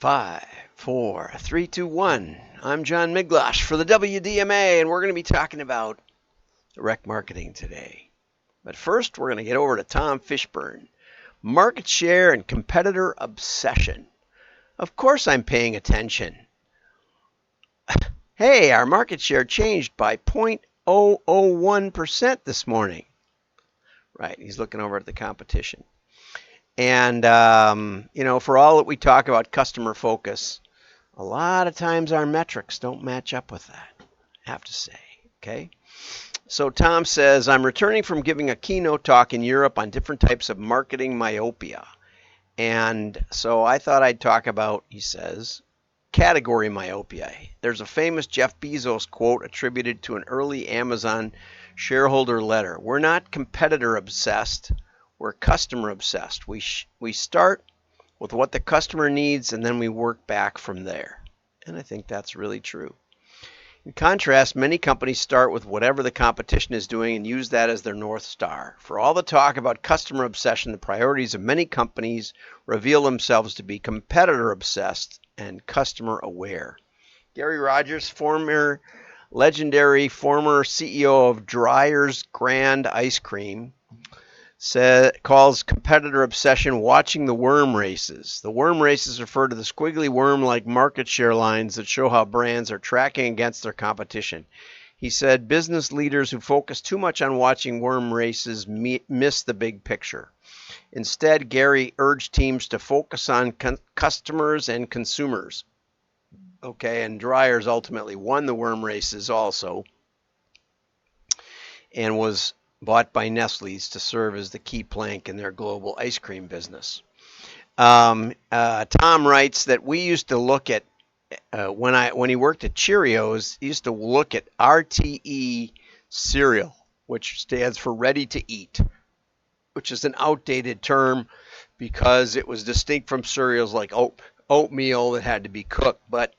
Five, four, three, two, one. I'm John Miglash for the WDMA, and we're going to be talking about direct marketing today. But first, we're going to get over to Tom Fishburne. Market share and competitor obsession. Of course I'm paying attention. Hey, our market share changed by 0.001% this morning. Right, he's looking over at the competition. And, for all that we talk about customer focus, a lot of times our metrics don't match up with that, I have to say, okay? So Tom says, I'm returning from giving a keynote talk in Europe on different types of marketing myopia. And so I thought I'd talk about, he says, category myopia. There's a famous Jeff Bezos quote attributed to an early Amazon shareholder letter. We're not competitor obsessed, we're customer obsessed. We start with what the customer needs, and then we work back from there. And I think that's really true. In contrast, many companies start with whatever the competition is doing and use that as their North Star. For all the talk about customer obsession, the priorities of many companies reveal themselves to be competitor obsessed and customer aware. Gary Rogers, legendary former CEO of Dreyer's Grand Ice Cream, calls competitor obsession watching the worm races. The worm races refer to the squiggly worm-like market share lines that show how brands are tracking against their competition. He said business leaders who focus too much on watching worm races miss the big picture. Instead, Gary urged teams to focus on customers and consumers. Okay, and Dreyer's ultimately won the worm races also and was bought by Nestle's to serve as the key plank in their global ice cream business. Tom writes that we used to look at, when he worked at Cheerios, he used to look at RTE cereal, which stands for ready to eat, which is an outdated term because it was distinct from cereals like oatmeal that had to be cooked. But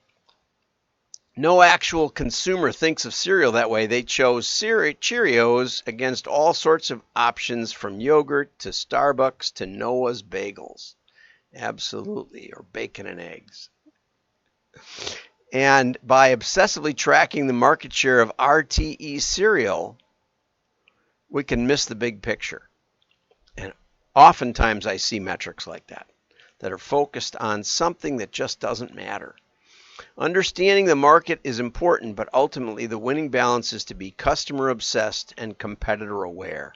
no actual consumer thinks of cereal that way. They chose Cheerios against all sorts of options from yogurt to Starbucks to Noah's Bagels. Absolutely, or bacon and eggs. And by obsessively tracking the market share of RTE cereal, we can miss the big picture. And oftentimes I see metrics like that are focused on something that just doesn't matter. Understanding the market is important, but ultimately the winning balance is to be customer obsessed and competitor aware.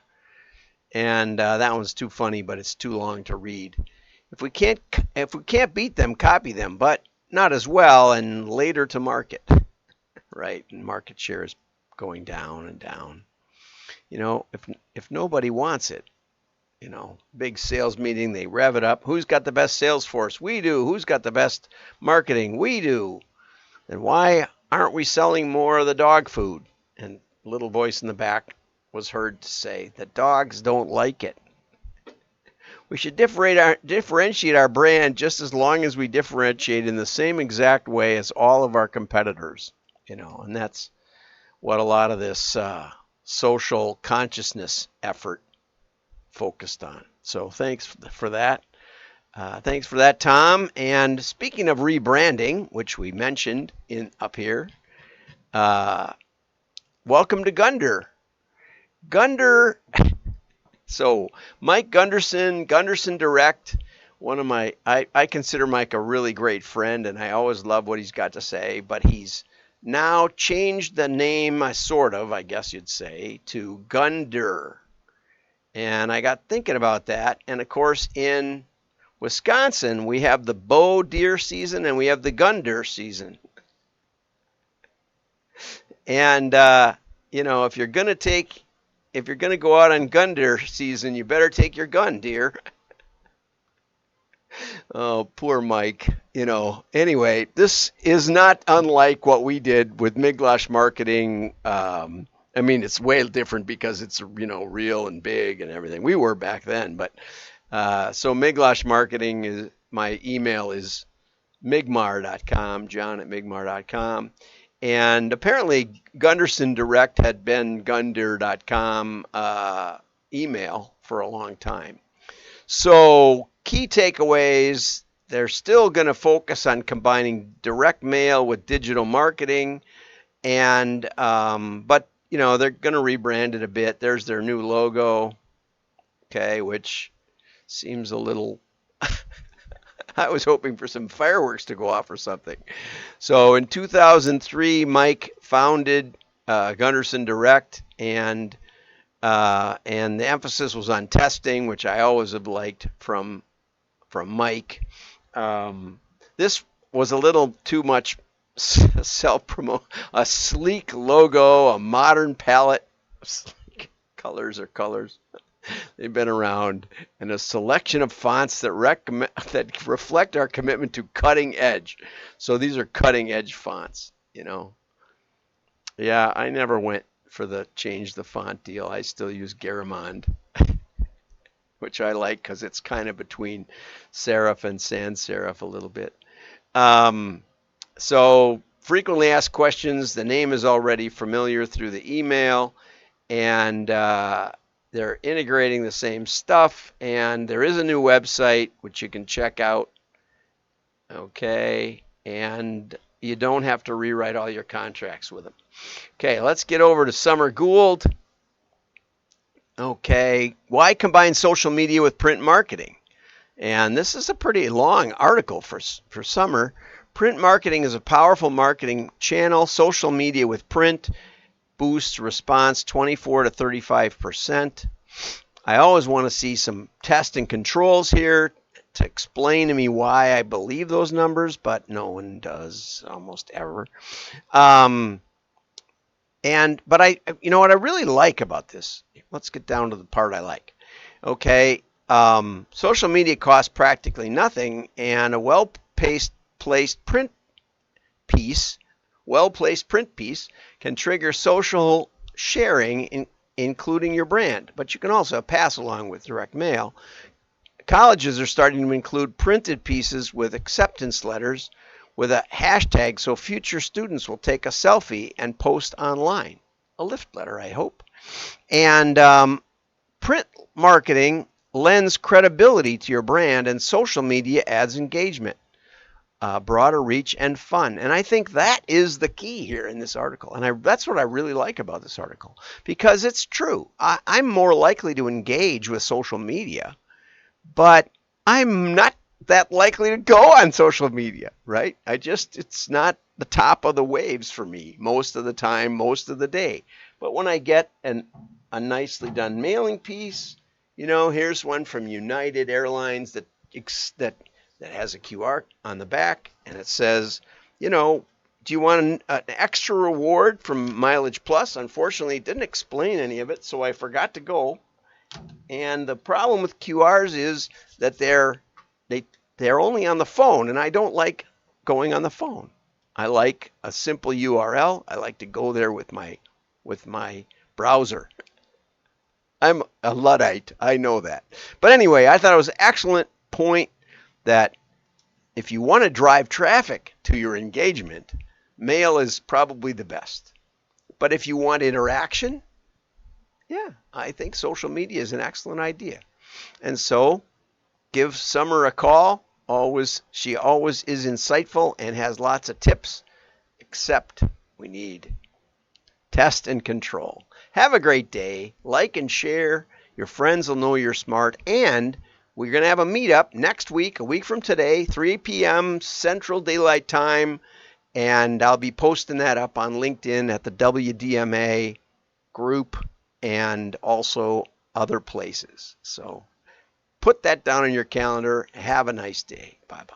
And that one's too funny, but it's too long to read. If we can't beat them, copy them, but not as well and later to market, right? And market share is going down and down. If nobody wants it, big sales meeting, they rev it up. Who's got the best sales force? We do. Who's got the best marketing? We do. And why aren't we selling more of the dog food? And a little voice in the back was heard to say that dogs don't like it. We should differentiate our brand just as long as we differentiate in the same exact way as all of our competitors. And that's what a lot of this social consciousness effort focused on. So thanks for that. Thanks for that, Tom. And speaking of rebranding, which we mentioned up here, welcome to Gundir. Gundir. So Mike Gunderson Direct, I consider Mike a really great friend, and I always love what he's got to say. But he's now changed the name, I guess you'd say, to Gundir. And I got thinking about that. And of course, in Wisconsin, we have the bow deer season and we have the Gundir season. And, if you're going to go out on Gundir season, you better take your gun, dear. Oh, poor Mike. Anyway, this is not unlike what we did with Miglash Marketing. It's way different because it's, real and big and everything. We were back then, but so Miglash Marketing is, my email is migmar.com, john@migmar.com. And apparently Gunderson Direct had been gundir.com email for a long time. So key takeaways, they're still going to focus on combining direct mail with digital marketing, and but they're going to rebrand it a bit. There's their new logo, okay, which seems a little. I was hoping for some fireworks to go off or something. So in 2003, Mike founded Gunderson Direct, and the emphasis was on testing, which I always have liked from Mike. This was a little too much self-promote. A sleek logo, a modern palette. Colors are colors. They've been around, and a selection of fonts that reflect our commitment to cutting edge. So these are cutting edge fonts. Yeah, I never went for the change the font deal. I still use Garamond, which I like because it's kind of between serif and sans serif a little bit. So frequently asked questions. The name is already familiar through the email, and they're integrating the same stuff. And there is a new website which you can check out. Okay, and you don't have to rewrite all your contracts with them. Okay, let's get over to Summer Gould. Okay, why combine social media with print marketing? And this is a pretty long article for Summer. Print marketing is a powerful marketing channel. Social media with print boosts response 24 to 35%. I always want to see some test and controls here to explain to me why I believe those numbers, but no one does almost ever. But what I really like about this, let's get down to the part I like. Okay, social media costs practically nothing, and a well-placed print piece can trigger social sharing, including your brand. But you can also pass along with direct mail. Colleges are starting to include printed pieces with acceptance letters with a hashtag so future students will take a selfie and post online. A lift letter, I hope. And print marketing lends credibility to your brand, and social media adds engagement, broader reach, and fun. And I think that is the key here in this article. And that's what I really like about this article, because it's true. I'm more likely to engage with social media, but I'm not that likely to go on social media, right? It's not the top of the waves for me most of the time, most of the day. But when I get a nicely done mailing piece, here's one from United Airlines that has a QR on the back, and it says, do you want an extra reward from Mileage Plus? Unfortunately, it didn't explain any of it, so I forgot to go. And the problem with QRs is that they're only on the phone, and I don't like going on the phone. I like a simple URL. I like to go there with my browser. I'm a Luddite, I know that. But anyway, I thought it was an excellent point that if you want to drive traffic to your engagement, mail is probably the best. But if you want interaction, yeah, I think social media is an excellent idea. And so give Summer a call. She always is insightful and has lots of tips, except we need test and control. Have a great day. Like and share. Your friends will know you're smart. And we're going to have a meetup next week, a week from today, 3 p.m. Central Daylight Time. And I'll be posting that up on LinkedIn at the WDMA group and also other places. So put that down on your calendar. Have a nice day. Bye-bye.